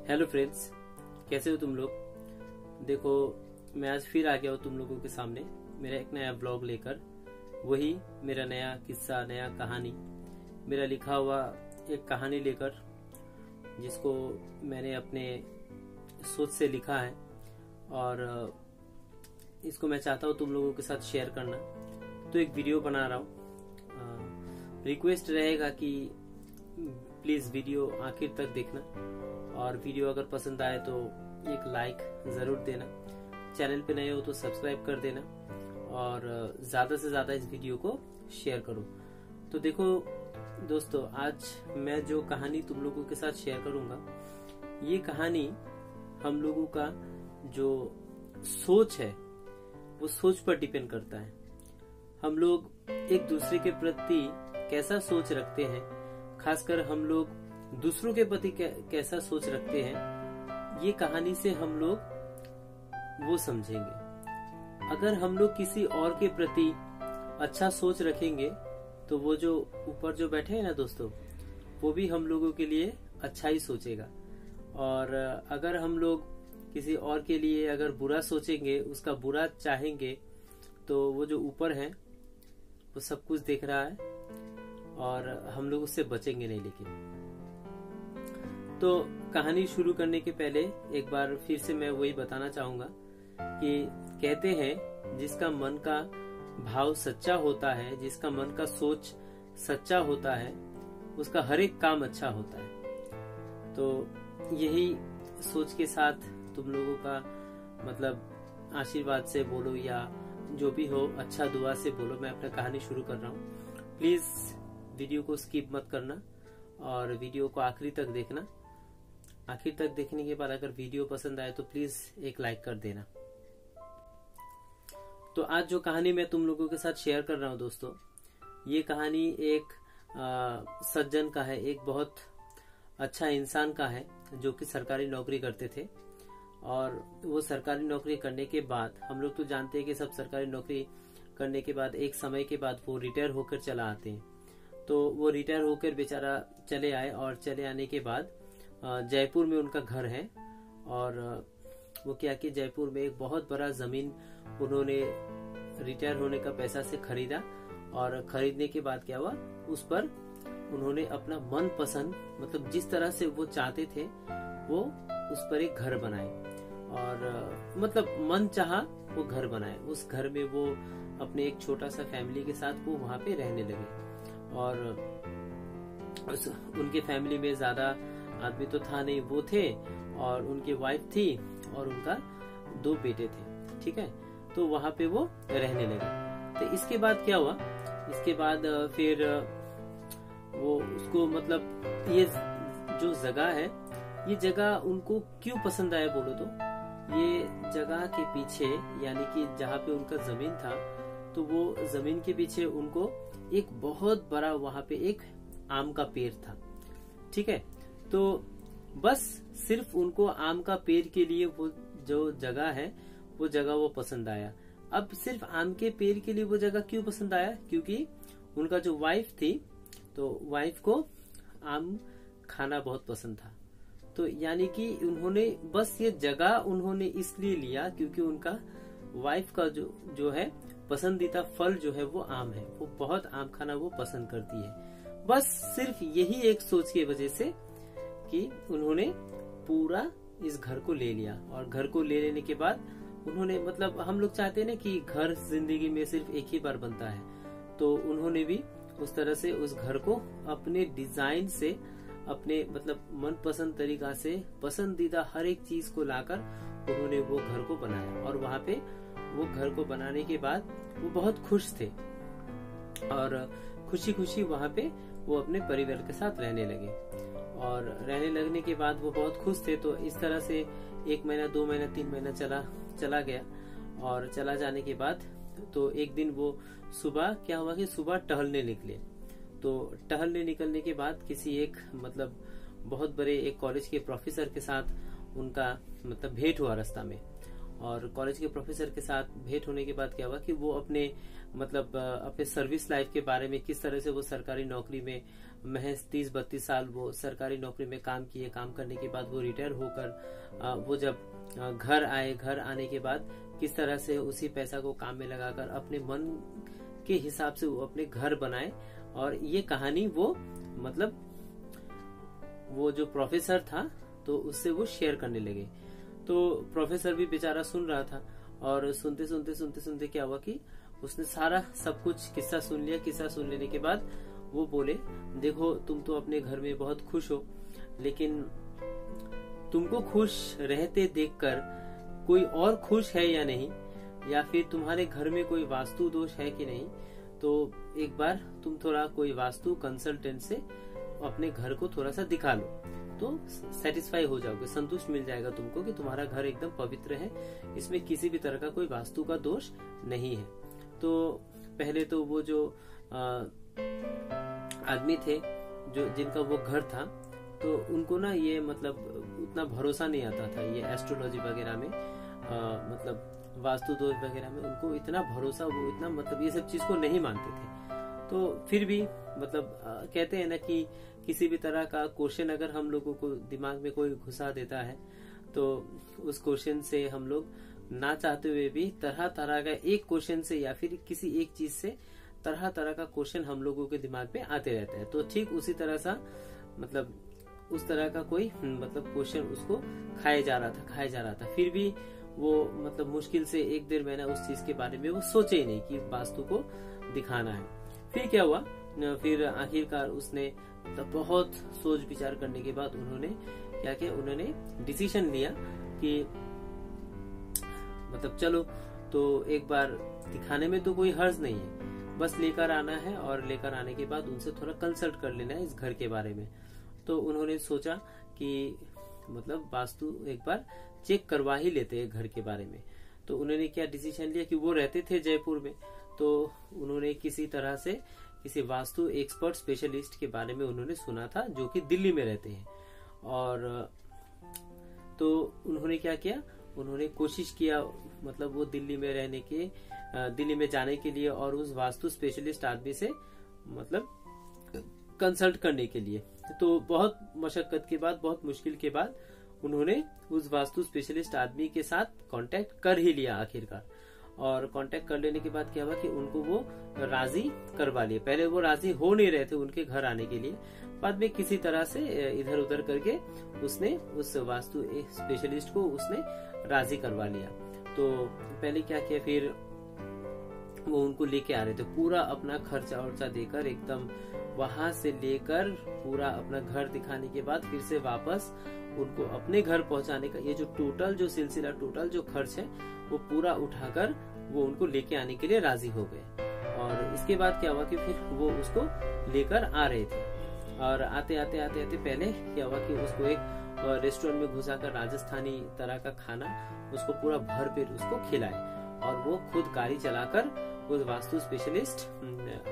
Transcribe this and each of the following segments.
Hello friends, कैसे हो तुम लोग। देखो, मैं आज फिर आ गया हूँ तुम लोगों के सामने मेरा एक नया ब्लॉग लेकर। वही मेरा नया किस्सा, नया कहानी, मेरा लिखा हुआ एक कहानी लेकर, जिसको मैंने अपने सोच से लिखा है और इसको मैं चाहता हूँ तुम लोगों के साथ शेयर करना। तो एक वीडियो बना रहा हूँ। रिक्वेस्ट रहेगा कि प्लीज वीडियो आखिर तक देखना और वीडियो अगर पसंद आए तो एक लाइक जरूर देना। चैनल पे नए हो तो सब्सक्राइब कर देना और ज्यादा से ज्यादा इस वीडियो को शेयर करो। तो देखो दोस्तों, आज मैं जो कहानी तुम लोगों के साथ शेयर करूंगा, ये कहानी हम लोगों का जो सोच है वो सोच पर डिपेंड करता है। हम लोग एक दूसरे के प्रति कैसा सोच रखते हैं, खासकर हम लोग दूसरों के प्रति कैसा सोच रखते हैं, ये कहानी से हम लोग वो समझेंगे। अगर हम लोग किसी और के प्रति अच्छा सोच रखेंगे तो वो जो ऊपर जो बैठे हैं ना दोस्तों, वो भी हम लोगों के लिए अच्छा ही सोचेगा। और अगर हम लोग किसी और के लिए अगर बुरा सोचेंगे, उसका बुरा चाहेंगे, तो वो जो ऊपर है वो सब कुछ देख रहा है और हम लोग उससे बचेंगे नहीं। लेकिन तो कहानी शुरू करने के पहले एक बार फिर से मैं वही बताना चाहूंगा कि कहते हैं जिसका मन का भाव सच्चा होता है, जिसका मन का सोच सच्चा होता है, उसका हर एक काम अच्छा होता है। तो यही सोच के साथ तुम लोगों का मतलब आशीर्वाद से बोलो या जो भी हो, अच्छा दुआ से बोलो, मैं अपना कहानी शुरू कर रहा हूँ। प्लीज वीडियो को स्किप मत करना और वीडियो को आखिरी तक देखना। आखिर तक देखने के बाद अगर वीडियो पसंद आए तो प्लीज एक लाइक कर देना। तो आज जो कहानी मैं तुम लोगों के साथ शेयर कर रहा हूँ दोस्तों, ये कहानी एक सज्जन का है, एक बहुत अच्छा इंसान का है जो कि सरकारी नौकरी करते थे। और वो सरकारी नौकरी करने के बाद, हम लोग तो जानते हैं कि सब सरकारी नौकरी करने के बाद एक समय के बाद वो रिटायर होकर चला आते हैं। तो वो रिटायर होकर बेचारा चले आए और चले आने के बाद जयपुर में उनका घर है। और वो क्या कि जयपुर में एक बहुत बड़ा जमीन उन्होंने रिटायर होने का पैसा से खरीदा और खरीदने के बाद क्या हुआ, उस पर उन्होंने अपना मन पसंद, मतलब जिस तरह से वो चाहते थे, वो उस पर एक घर बनाए और मतलब मन चाहा वो घर बनाए। उस घर में वो अपने एक छोटा सा फैमिली के साथ वो वहां पे रहने लगे। और उनके फैमिली में ज्यादा आदमी तो था नहीं, वो थे और उनकी वाइफ थी और उनका 2 बेटे थे। ठीक है, तो वहां पे वो रहने लगे। तो इसके बाद क्या हुआ, इसके बाद फिर वो उसको मतलब ये जो जगह है, ये जगह उनको क्यों पसंद आया बोलो तो, ये जगह के पीछे यानी कि जहाँ पे उनका जमीन था, तो वो जमीन के पीछे उनको एक बहुत बड़ा वहां पे एक आम का पेड़ था। ठीक है, तो बस सिर्फ उनको आम का पेड़ के लिए वो जो जगह है, वो जगह वो पसंद आया। अब सिर्फ आम के पेड़ के लिए वो जगह क्यों पसंद आया, क्योंकि उनका जो वाइफ थी, तो वाइफ को आम खाना बहुत पसंद था। तो यानी कि उन्होंने बस ये जगह उन्होंने इसलिए लिया क्योंकि उनका वाइफ का जो है पसंदीदा फल जो है वो आम है, वो बहुत आम खाना वो पसंद करती है। बस सिर्फ यही एक सोच की वजह से कि उन्होंने पूरा इस घर को ले लिया। और घर को ले लेने के बाद उन्होंने, मतलब हम लोग चाहते हैं ना कि घर जिंदगी में सिर्फ एक ही बार बनता है, तो उन्होंने भी उस तरह से उस घर को अपने डिजाइन से, अपने मतलब मनपसंद तरीका से, पसंदीदा हर एक चीज को लाकर उन्होंने वो घर को बनाया। और वहां पे वो घर को बनाने के बाद वो बहुत खुश थे और खुशी खुशी वहां पे वो अपने परिवार के साथ रहने लगे। और रहने लगने के बाद वो बहुत खुश थे। तो इस तरह से 1 महीना, 2 महीना, 3 महीना चला गया। और चला जाने के बाद तो एक दिन वो सुबह क्या हुआ कि सुबह टहलने निकले। तो टहलने निकलने के बाद किसी एक मतलब बहुत बड़े एक कॉलेज के प्रोफेसर के साथ उनका मतलब भेंट हुआ रास्ता में। और कॉलेज के प्रोफेसर के साथ भेंट होने के बाद क्या हुआ कि वो अपने अपने सर्विस लाइफ के बारे में, किस तरह से वो सरकारी नौकरी में महज 30-32 साल वो सरकारी नौकरी में काम किए। काम करने के बाद वो रिटायर होकर वो जब घर आए, घर आने के बाद किस तरह से उसी पैसा को काम में लगाकर अपने मन के हिसाब से वो अपने घर बनाए। और ये कहानी वो जो प्रोफेसर था तो उससे वो शेयर करने लगे। तो प्रोफेसर भी बेचारा सुन रहा था और सुनते सुनते क्या हुआ कि उसने सारा सब कुछ किस्सा सुन लिया। किस्सा सुन लेने के बाद वो बोले, देखो तुम तो अपने घर में बहुत खुश हो, लेकिन तुमको खुश रहते देखकर कोई और खुश है या नहीं, या फिर तुम्हारे घर में कोई वास्तु दोष है कि नहीं, तो एक बार तुम थोड़ा कोई वास्तु कंसल्टेंट से अपने घर को थोड़ा सा दिखा लो, तो सेटिस्फाई हो जाओगे, संतुष्ट मिल जाएगा तुमको कि तुम्हारा घर एकदम पवित्र है, इसमें किसी भी तरह का कोई वास्तु का दोष नहीं है। तो पहले तो वो जो आदमी थे जो जिनका वो घर था, तो उनको ना ये उतना भरोसा नहीं आता था ये एस्ट्रोलॉजी वगैरह में, वास्तु दोष वगैरह में उनको इतना भरोसा, वो इतना ये सब चीज को नहीं मानते थे। तो फिर भी कहते हैं ना कि किसी भी तरह का क्वेश्चन अगर हम लोगों को दिमाग में कोई घुसा देता है, तो उस क्वेश्चन से हम लोग ना चाहते हुए भी तरह तरह का एक क्वेश्चन से या फिर किसी एक चीज से तरह तरह का क्वेश्चन हम लोगों के दिमाग में आते रहते हैं। तो ठीक उसी तरह सा उस तरह का कोई क्वेश्चन उसको खाया जा रहा था। फिर भी वो मुश्किल से 1-1.5 महीना उस चीज के बारे में वो सोचे ही नहीं कि वास्तु को दिखाना है। फिर क्या हुआ, फिर आखिरकार उसने बहुत सोच विचार करने के बाद उन्होंने क्या किया, उन्होंने डिसीजन लिया कि चलो तो एक बार दिखाने में तो कोई हर्ज नहीं है, बस लेकर आना है और लेकर आने के बाद उनसे थोड़ा कंसल्ट कर लेना है इस घर के बारे में। तो उन्होंने सोचा कि वास्तु एक बार चेक करवा ही लेते हैं घर के बारे में। तो उन्होंने क्या डिसीजन लिया कि वो रहते थे जयपुर में, तो उन्होंने किसी तरह से किसी वास्तु एक्सपर्ट स्पेशलिस्ट के बारे में उन्होंने सुना था जो कि दिल्ली में रहते हैं। और तो उन्होंने क्या किया, उन्होंने कोशिश किया वो दिल्ली में रहने के, दिल्ली में जाने के लिए और उस वास्तु स्पेशलिस्ट आदमी से कंसल्ट करने के लिए। तो बहुत मशक्कत के बाद, बहुत मुश्किल के बाद उन्होंने उस वास्तु स्पेशलिस्ट आदमी के साथ कांटेक्ट कर ही लिया आखिरकार। और कांटेक्ट कर लेने के बाद क्या हुआ कि उनको वो राजी करवा लिए। पहले वो राजी हो नहीं रहे थे उनके घर आने के लिए, बाद में किसी तरह से इधर उधर करके उसने उस वास्तु स्पेशलिस्ट को उसने राजी करवा लिया। तो पहले क्या किया, फिर वो उनको लेके आ रहे थे, पूरा अपना खर्चा वर्चा देकर एकदम वहां से लेकर पूरा अपना घर दिखाने के बाद फिर से वापस उनको अपने घर पहुंचाने का ये जो टोटल जो खर्च है वो पूरा उठाकर वो उनको लेके आने के लिए राजी हो गए। और इसके बाद क्या हुआ कि फिर वो उसको लेकर आ रहे थे और आते पहले क्या हुआ कि उसको एक रेस्टोरेंट में घुसाकर राजस्थानी तरह का खाना उसको पूरा भरपेट उसको खिलाए और वो खुद गाड़ी चलाकर उस वास्तु स्पेशलिस्ट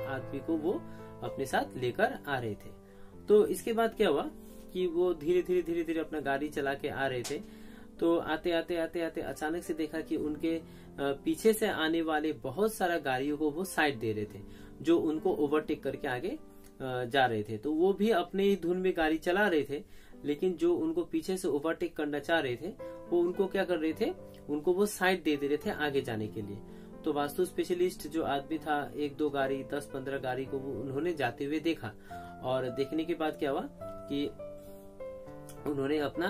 आदमी को वो अपने साथ लेकर आ रहे थे। तो इसके बाद क्या हुआ कि वो धीरे धीरे अपना गाड़ी चला के आ रहे थे। तो आते अचानक से देखा कि उनके पीछे से आने वाले बहुत सारा गाड़ियों को वो साइड दे रहे थे जो उनको ओवरटेक करके आगे जा रहे थे। तो वो भी अपने ही धुन में गाड़ी चला रहे थे, लेकिन जो उनको पीछे से ओवरटेक करना चाह रहे थे वो उनको क्या कर रहे थे, उनको वो साइड दे रहे थे आगे जाने के लिए। तो वास्तु स्पेशलिस्ट जो आदमी था 1-2 गाड़ी 10-15 गाड़ी को वो उन्होंने जाते हुए देखा और देखने के बाद क्या हुआ कि उन्होंने अपना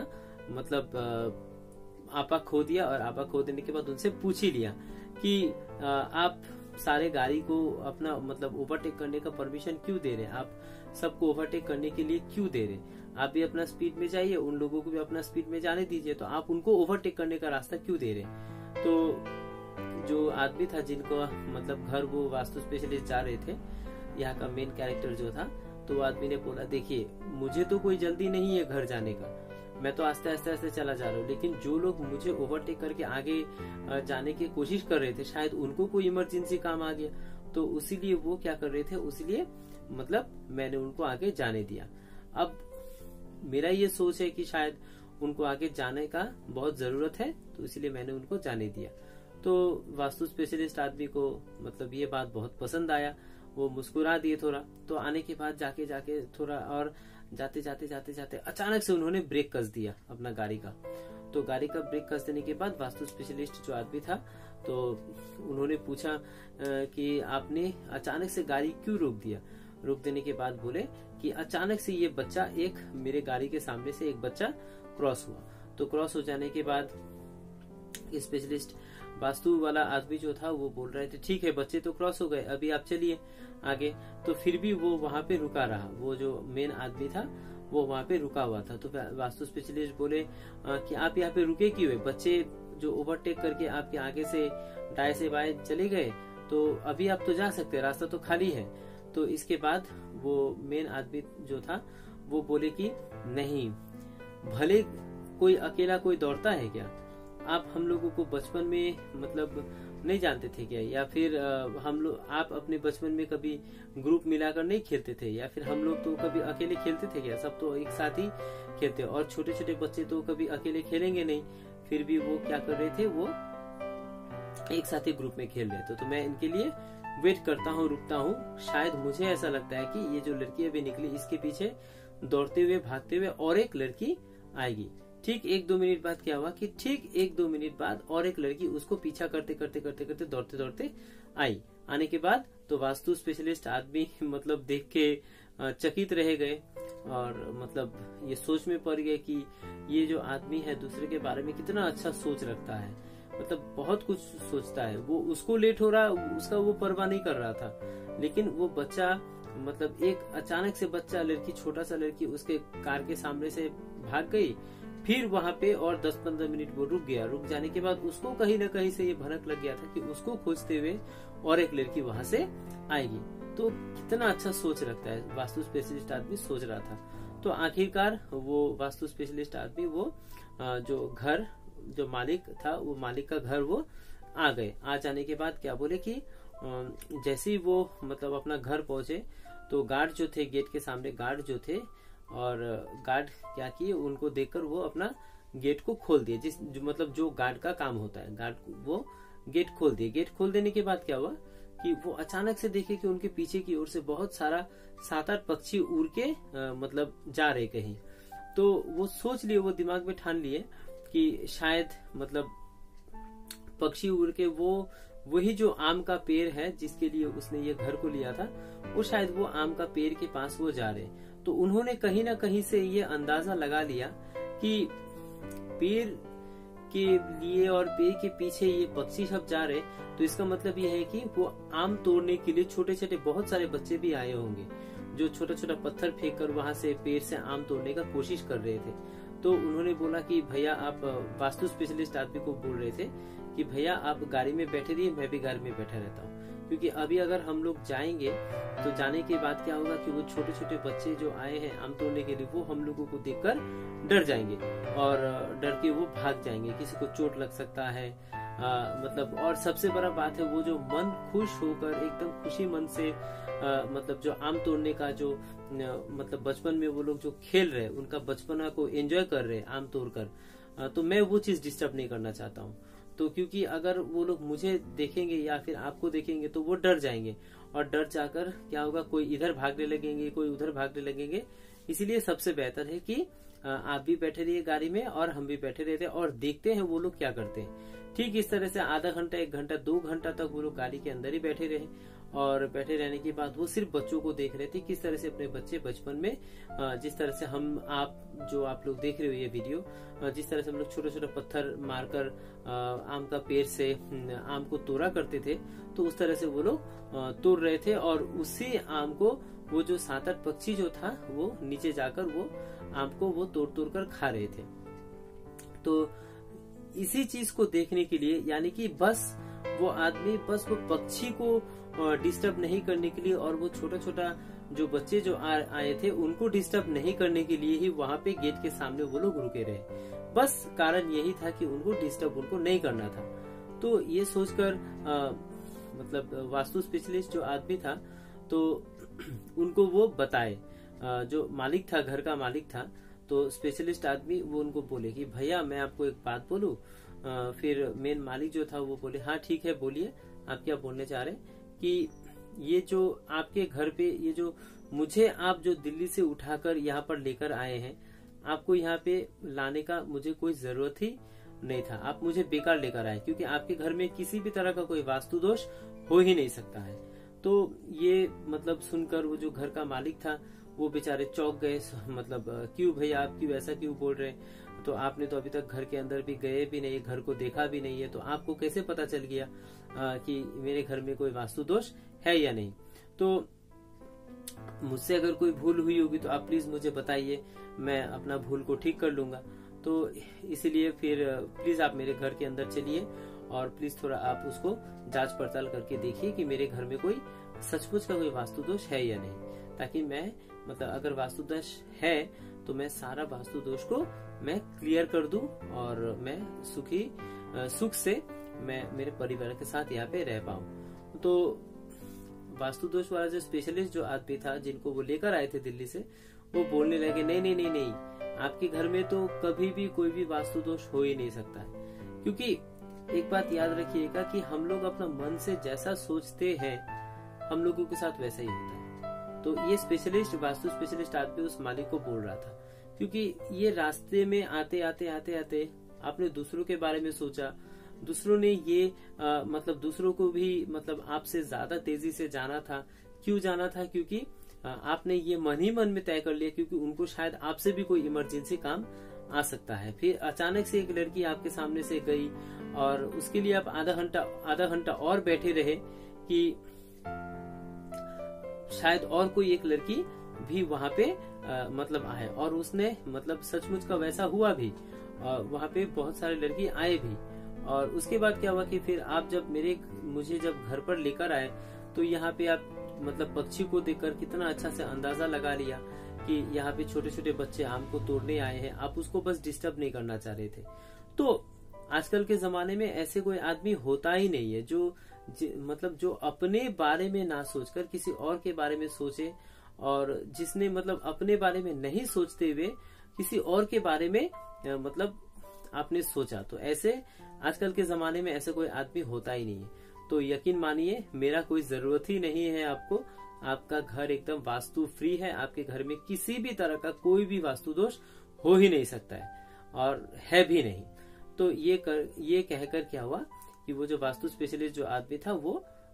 आपा खो दिया और आपा खो देने के बाद उनसे पूछ ही लिया कि आप सारे गाड़ी को अपना ओवरटेक करने का परमिशन क्यों दे रहे हैं, आप सबको ओवरटेक करने के लिए क्यों दे रहे हैं, आप भी अपना स्पीड में जाइए, उन लोगों को भी अपना स्पीड में जाने दीजिए, तो आप उनको ओवरटेक करने का रास्ता क्यों दे रहे हैं। तो जो आदमी था जिनको घर वो वास्तु स्पेशलिस्ट जा रहे थे, यहाँ का मेन कैरेक्टर जो था, तो वो आदमी ने बोला देखिए मुझे तो कोई जल्दी नहीं है घर जाने का, मैं तो आस्ते आस्ते चला जा रहा हूँ, लेकिन जो लोग मुझे ओवरटेक करके आगे जाने की कोशिश कर रहे थे शायद उनको कोई इमरजेंसी काम आ गया, तो उसीलिए वो क्या कर रहे थे, उसीलिए मैंने उनको आगे जाने दिया। अब मेरा ये सोच है कि शायद उनको आगे जाने का बहुत जरूरत है, तो इसलिए मैंने उनको जाने दिया। तो वास्तु स्पेशलिस्ट आदमी को मतलब ये बात बहुत पसंद आया, वो मुस्कुरा दिए थोड़ा। तो आने के बाद जाके थोड़ा और जाते जाते अचानक से उन्होंने ब्रेक कस दिया अपना गाड़ी का। तो गाड़ी का ब्रेक कस देने के बाद वास्तु स्पेशलिस्ट जो आदमी था, तो उन्होंने पूछा कि आपने अचानक से गाड़ी क्यों रोक दिया। रोक देने के बाद बोले कि अचानक से ये बच्चा एक मेरे गाड़ी के सामने से एक बच्चा क्रॉस हुआ। तो क्रॉस हो जाने के बाद स्पेशलिस्ट वास्तु वाला आदमी जो था वो बोल रहे थे ठीक है बच्चे तो क्रॉस हो गए, अभी आप चलिए आगे। तो फिर भी वो वहां पे रुका रहा, वो जो मेन आदमी था वो वहां पे रुका हुआ था। तो वास्तु स्पेशलिस्ट बोले कि आप यहाँ पे रुके क्यों है, बच्चे जो ओवरटेक करके आपके आगे से दाएं से बाएं चले गए, तो अभी आप तो जा सकते हैं, रास्ता तो खाली है। तो इसके बाद वो मेन आदमी जो था वो बोले कि नहीं, भले कोई अकेला कोई दौड़ता है क्या, आप हम लोगों को बचपन में मतलब नहीं जानते थे क्या, या फिर हम लोग आप अपने बचपन में कभी ग्रुप मिलाकर नहीं खेलते थे, या फिर हम लोग तो कभी अकेले खेलते थे क्या, सब तो एक साथ ही खेलते। और छोटे छोटे बच्चे तो कभी अकेले खेलेंगे नहीं, फिर भी वो क्या कर रहे थे, वो एक साथ ही ग्रुप में खेल रहे थे। तो मैं इनके लिए वेट करता हूँ, रुकता हूँ, शायद मुझे ऐसा लगता है कि ये जो लड़की अभी निकली इसके पीछे दौड़ते हुए भागते हुए और एक लड़की आएगी। ठीक 1-2 मिनट बाद क्या हुआ कि ठीक 1-2 मिनट बाद और एक लड़की उसको पीछा करते दौड़ते दौड़ते आई। आने के बाद तो वास्तु स्पेशलिस्ट आदमी मतलब देख के चकित रह गए और मतलब ये सोच में पड़ गए कि ये जो आदमी है दूसरे के बारे में कितना अच्छा सोच रखता है, मतलब बहुत कुछ सोचता है। वो उसको लेट हो रहा, उसका वो परवाह नहीं कर रहा था, लेकिन वो बच्चा मतलब एक अचानक से बच्चा लड़की, छोटा सा लड़की उसके कार के सामने से भाग गई, फिर वहां पे और 10-15 मिनट वो रुक गया। रुक जाने के बाद उसको कहीं ना कहीं से ये भनक लग गया था कि उसको खोजते हुए और एक लड़की वहां से आएगी। तो कितना अच्छा सोच रखता है वास्तु स्पेशलिस्ट आदमी, सोच रहा था। तो आखिरकार वो वास्तु स्पेशलिस्ट आदमी वो जो घर जो मालिक था, वो मालिक का घर वो आ गए। आ जाने के बाद क्या बोले कि जैसे ही वो मतलब अपना घर पहुंचे तो गार्ड जो थे गेट के सामने, गार्ड जो थे, और गार्ड क्या किए, उनको देखकर वो अपना गेट को खोल दिए, मतलब जो गार्ड का काम होता है, गार्ड वो गेट खोल दिए। गेट खोल देने के बाद क्या हुआ कि वो अचानक से देखे कि उनके पीछे की ओर से बहुत सारा 7-8 पक्षी उड़ के मतलब जा रहे कहीं। तो वो सोच लिए, वो दिमाग में ठान लिए कि शायद मतलब पक्षी उड़ के वो वही जो आम का पेड़ है जिसके लिए उसने ये घर को लिया था, वो शायद वो आम का पेड़ के पास वो जा रहे। तो उन्होंने कहीं ना कहीं से ये अंदाजा लगा लिया कि पेड़ के लिए और पेड़ के पीछे ये पक्षी सब जा रहे, तो इसका मतलब ये है कि वो आम तोड़ने के लिए छोटे छोटे बहुत सारे बच्चे भी आए होंगे जो छोटा छोटा पत्थर फेंक कर वहां से पेड़ से आम तोड़ने का कोशिश कर रहे थे। तो उन्होंने बोला कि भैया आप, वास्तु स्पेशलिस्ट आदमी को बोल रहे थे कि भैया आप गाड़ी में बैठे रहिए, मैं भी गाड़ी में बैठा रहता हूँ, क्योंकि अभी अगर हम लोग जाएंगे तो जाने के बाद क्या होगा कि वो छोटे छोटे बच्चे जो आए हैं आम तोड़ने के लिए, वो हम लोगों को देखकर डर जाएंगे और डर के वो भाग जाएंगे, किसी को चोट लग सकता है। मतलब और सबसे बड़ा बात है वो जो मन खुश होकर एकदम खुशी मन से मतलब जो आम तोड़ने का जो मतलब बचपन में वो लोग जो खेल रहे, उनका बचपना को एंजॉय कर रहे आम तोड़कर, तो मैं वो चीज डिस्टर्ब नहीं करना चाहता हूँ। तो क्योंकि अगर वो लोग मुझे देखेंगे या फिर आपको देखेंगे तो वो डर जाएंगे, और डर जाकर क्या होगा, कोई इधर भागने लगेंगे, कोई उधर भागने लगेंगे। इसीलिए सबसे बेहतर है कि आप भी बैठे रहिए गाड़ी में और हम भी बैठे रहते और देखते हैं वो लोग क्या करते हैं। ठीक इस तरह से आधा घंटा, 1 घंटा, 2 घंटा तक वो लोग गाड़ी के अंदर ही बैठे रहे, और बैठे रहने के बाद वो सिर्फ बच्चों को देख रहे थे, किस तरह से अपने बच्चे बचपन में जिस तरह से आप लोग देख रहे हो ये वीडियो, जिस तरह से हम लोग छोटे छोटे पत्थर मारकर आम का पेड़ से आम को तोड़ा करते थे, तो उस तरह से वो लोग तोड़ रहे थे, और उसी आम को वो जो 7-8 पक्षी जो था वो नीचे जाकर वो आम को वो तोड़ तोड़ कर खा रहे थे। तो इसी चीज को देखने के लिए, यानी कि बस वो आदमी बस वो पक्षी को डिस्टर्ब नहीं करने के लिए और वो छोटा छोटा जो बच्चे जो आए थे उनको डिस्टर्ब नहीं करने के लिए ही वहां पे गेट के सामने वो लोग रुके रहे। बस कारण यही था कि उनको डिस्टर्ब उनको नहीं करना था। तो ये सोचकर मतलब वास्तु स्पेशलिस्ट जो आदमी था तो उनको वो बताए, जो मालिक था, घर का मालिक था, तो तो स्पेशलिस्ट आदमी वो उनको बोले कि भैया मैं आपको एक बात बोलूं। फिर मेन मालिक जो था वो बोले हाँ ठीक है बोलिए, आप क्या बोलने चाह रहे हैं। कि ये जो आपके घर पे ये जो मुझे आप जो दिल्ली से उठाकर यहाँ पर लेकर आए हैं, आपको यहाँ पे लाने का मुझे कोई जरूरत ही नहीं था। आप मुझे बेकार लेकर आए, क्योंकि आपके घर में किसी भी तरह का कोई वास्तु दोष हो ही नहीं सकता है। तो ये मतलब सुनकर वो जो घर का मालिक था वो बेचारे चौंक गए। मतलब क्यों भैया, आप क्यों ऐसा क्यों बोल रहे हैं? तो आपने तो अभी तक घर के अंदर भी गए भी नहीं, घर को देखा भी नहीं है, तो आपको कैसे पता चल गया कि मेरे घर में कोई वास्तु दोष है या नहीं? तो मुझसे अगर कोई भूल हुई होगी तो आप प्लीज मुझे बताइए, मैं अपना भूल को ठीक कर लूंगा। तो इसलिए फिर प्लीज आप मेरे घर के अंदर चलिए और प्लीज थोड़ा आप उसको जांच पड़ताल करके देखिए कि मेरे घर में कोई सचमुच का कोई वास्तु दोष है या नहीं, ताकि मैं मतलब अगर वास्तु दोष है तो मैं सारा वास्तु दोष को मैं क्लियर कर दूं और मैं सुख से मैं मेरे परिवार के साथ यहाँ पे रह पाऊं। तो वास्तु दोष वाला जो स्पेशलिस्ट जो आदमी था जिनको वो लेकर आए थे दिल्ली से, वो बोलने लगे नहीं नहीं नहीं नहीं, आपके घर में तो कभी भी कोई भी वास्तु दोष हो ही नहीं सकता है। क्योंकि एक बात याद रखिएगा कि हम लोग अपना मन से जैसा सोचते हैं हम लोगों के साथ वैसा ही होता है। तो ये स्पेशलिस्ट वास्तु स्पेशलिस्ट आदमी उस मालिक को बोल रहा था, क्योंकि ये रास्ते में आते आते आते आते आपने दूसरों के बारे में सोचा, दूसरों ने ये मतलब दूसरों को भी मतलब आपसे ज्यादा तेजी से जाना था। क्यों जाना था? क्योंकि आपने ये मन ही मन में तय कर लिया, क्योंकि उनको शायद आपसे भी कोई इमरजेंसी काम आ सकता है। फिर अचानक से एक लड़की आपके सामने से गई और उसके लिए आप आधा घंटा और बैठे रहे कि शायद और कोई एक लड़की भी वहां पे मतलब आए, और उसने मतलब सचमुच का वैसा हुआ भी। वहां पे बहुत सारे लड़की आए भी। और उसके बाद क्या हुआ कि फिर आप जब मुझे जब घर पर लेकर आए तो यहाँ पे आप मतलब पक्षी को देखकर कितना अच्छा से अंदाजा लगा लिया कि यहाँ पे छोटे छोटे बच्चे आम को तोड़ने आए हैं, आप उसको बस डिस्टर्ब नहीं करना चाह रहे थे। तो आजकल के जमाने में ऐसे कोई आदमी होता ही नहीं है जो मतलब जो अपने बारे में ना सोचकर किसी और के बारे में सोचे, और जिसने मतलब अपने बारे में नहीं सोचते हुए किसी और के बारे में मतलब आपने सोचा। तो ऐसे आजकल के जमाने में ऐसे कोई आदमी होता ही नहीं है। तो यकीन मानिए मेरा कोई जरूरत ही नहीं है आपको। आपका घर एकदम वास्तु फ्री है, आपके घर में किसी भी तरह का कोई भी वास्तु दोष हो ही नहीं सकता है और है भी नहीं। तो ये कहकर क्या हुआ कि वो जो वास्तु स्पेशलिस्ट जो आदमी था वो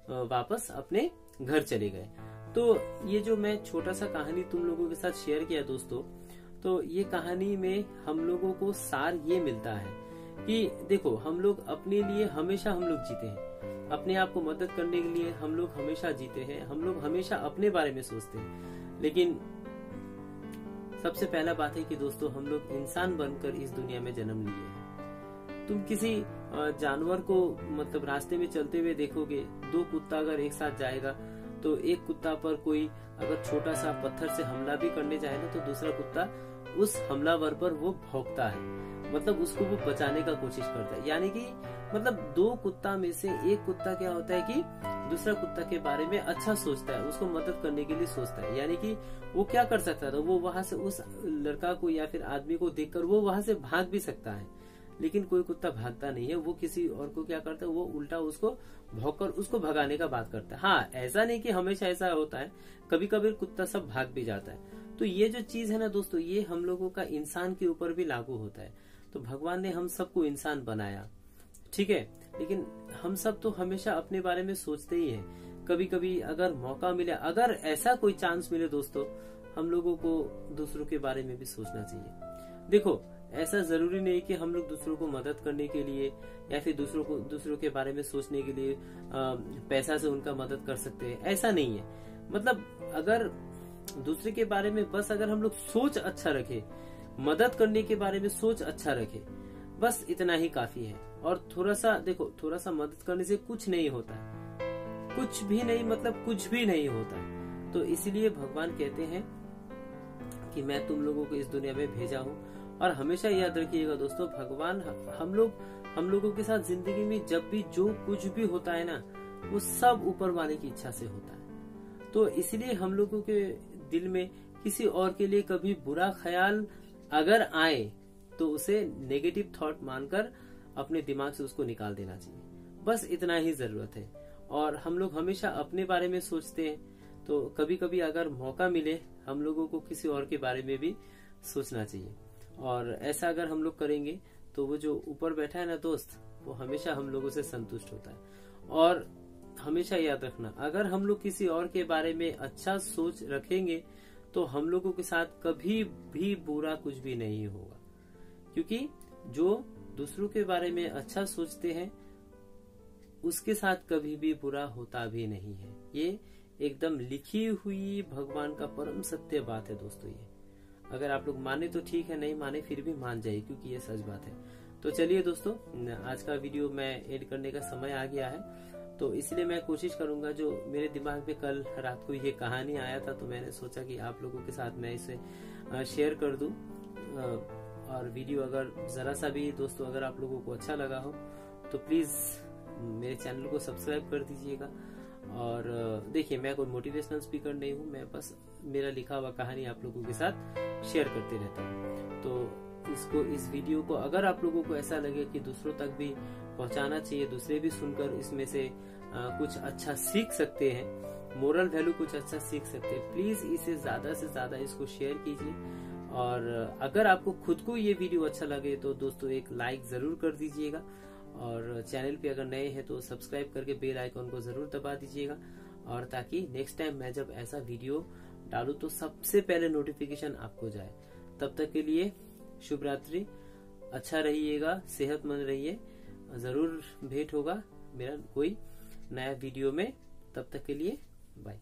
वापस अपने घर चले गए। तो ये जो मैं छोटा सा कहानी तुम लोगों के साथ शेयर किया दोस्तों, तो ये कहानी में हम लोगों को सार ये मिलता है कि देखो हम लोग अपने लिए हमेशा हम लोग जीते हैं, अपने आप को मदद करने के लिए हम लोग हमेशा जीते हैं, हम लोग हमेशा अपने बारे में सोचते हैं। लेकिन सबसे पहला बात है कि दोस्तों हम लोग इंसान बनकर इस दुनिया में जन्म लिए हैं। तुम किसी जानवर को मतलब रास्ते में चलते हुए देखोगे, दो कुत्ता अगर एक साथ जाएगा तो एक कुत्ता पर कोई अगर छोटा सा पत्थर से हमला भी करने जाए ना तो दूसरा कुत्ता उस हमलावर पर वो भौंकता है, मतलब उसको वो बचाने का कोशिश करता है। यानी कि मतलब दो कुत्ता में से एक कुत्ता क्या होता है कि दूसरा कुत्ता के बारे में अच्छा सोचता है, उसको मदद करने के लिए सोचता है। यानी कि वो क्या कर सकता था, वो वहां से उस लड़का को या फिर आदमी को देखकर वो वहां से भाग भी सकता है, लेकिन कोई कुत्ता भागता नहीं है। वो किसी और को क्या करता है, वो उल्टा उसको भौंककर उसको भगाने का बात करता है। हाँ, ऐसा नहीं कि हमेशा ऐसा होता है, कभी कभी कुत्ता सब भाग भी जाता है। तो ये जो चीज है ना दोस्तों, ये हम लोगों का इंसान के ऊपर भी लागू होता है। तो भगवान ने हम सबको इंसान बनाया, ठीक है, लेकिन हम सब तो हमेशा अपने बारे में सोचते ही हैं। कभी कभी अगर मौका मिले, अगर ऐसा कोई चांस मिले दोस्तों, हम लोगों को दूसरों के बारे में भी सोचना चाहिए। देखो ऐसा जरूरी नहीं कि हम लोग दूसरों को मदद करने के लिए या फिर दूसरों के बारे में सोचने के लिए पैसा से उनका मदद कर सकते हैं, ऐसा नहीं है। मतलब अगर दूसरे के बारे में बस अगर हम लोग सोच अच्छा रखे, मदद करने के बारे में सोच अच्छा रखे, बस इतना ही काफी है। और थोड़ा सा देखो, थोड़ा सा मदद करने से कुछ नहीं होता है, कुछ भी नहीं, मतलब कुछ भी नहीं होता है। तो इसलिए भगवान कहते हैं कि मैं तुम लोगों को इस दुनिया में भेजा हूँ। और हमेशा याद रखिएगा दोस्तों, भगवान हम लोगों के साथ जिंदगी में जब भी जो कुछ भी होता है ना, वो सब ऊपर वाले की इच्छा से होता है। तो इसलिए हम लोगों के दिल में किसी और के लिए कभी बुरा ख्याल अगर आए तो उसे नेगेटिव थॉट मानकर अपने दिमाग से उसको निकाल देना चाहिए। बस इतना ही जरूरत है। और हम लोग हमेशा अपने बारे में सोचते हैं, तो कभी कभी अगर मौका मिले हम लोगों को किसी और के बारे में भी सोचना चाहिए। और ऐसा अगर हम लोग करेंगे तो वो जो ऊपर बैठा है ना दोस्त, वो हमेशा हम लोगों से संतुष्ट होता है। और हमेशा याद रखना, अगर हम लोग किसी और के बारे में अच्छा सोच रखेंगे तो हम लोगों के साथ कभी भी बुरा कुछ भी नहीं होगा, क्योंकि जो दूसरों के बारे में अच्छा सोचते हैं उसके साथ कभी भी बुरा होता भी नहीं है। ये एकदम लिखी हुई भगवान का परम सत्य बात है दोस्तों। ये अगर आप लोग माने तो ठीक है, नहीं माने फिर भी मान जाइए, क्योंकि ये सच बात है। तो चलिए दोस्तों, आज का वीडियो मैं एड करने का समय आ गया है, तो इसलिए मैं कोशिश करूंगा, जो मेरे दिमाग में कल रात को ये कहानी आया था तो मैंने सोचा कि आप लोगों के साथ मैं इसे शेयर कर दूं। और वीडियो अगर जरा सा भी दोस्तों अगर आप लोगों को अच्छा लगा हो तो प्लीज मेरे चैनल को सब्सक्राइब कर दीजिएगा। और देखिए, मैं कोई मोटिवेशनल स्पीकर नहीं हूँ, मैं बस मेरा लिखा हुआ कहानी आप लोगों के साथ शेयर करते रहता हूँ। तो इस वीडियो को अगर आप लोगों को ऐसा लगे कि दूसरों तक भी पहुंचाना चाहिए, दूसरे भी सुनकर इसमें से कुछ अच्छा सीख सकते हैं, मोरल वैल्यू कुछ अच्छा सीख सकते हैं, प्लीज इसे ज्यादा से ज्यादा इसको शेयर कीजिए। और अगर आपको खुद को ये वीडियो अच्छा लगे तो दोस्तों एक लाइक जरूर कर दीजिएगा। और चैनल पे अगर नए हैं तो सब्सक्राइब करके बेल आइकन को जरूर दबा दीजिएगा, और ताकि नेक्स्ट टाइम मैं जब ऐसा वीडियो डालूं तो सबसे पहले नोटिफिकेशन आपको जाए। तब तक के लिए शुभ रात्रि, अच्छा रहिएगा, सेहतमंद रहिए। जरूर भेंट होगा मेरा कोई नया वीडियो में, तब तक के लिए बाय।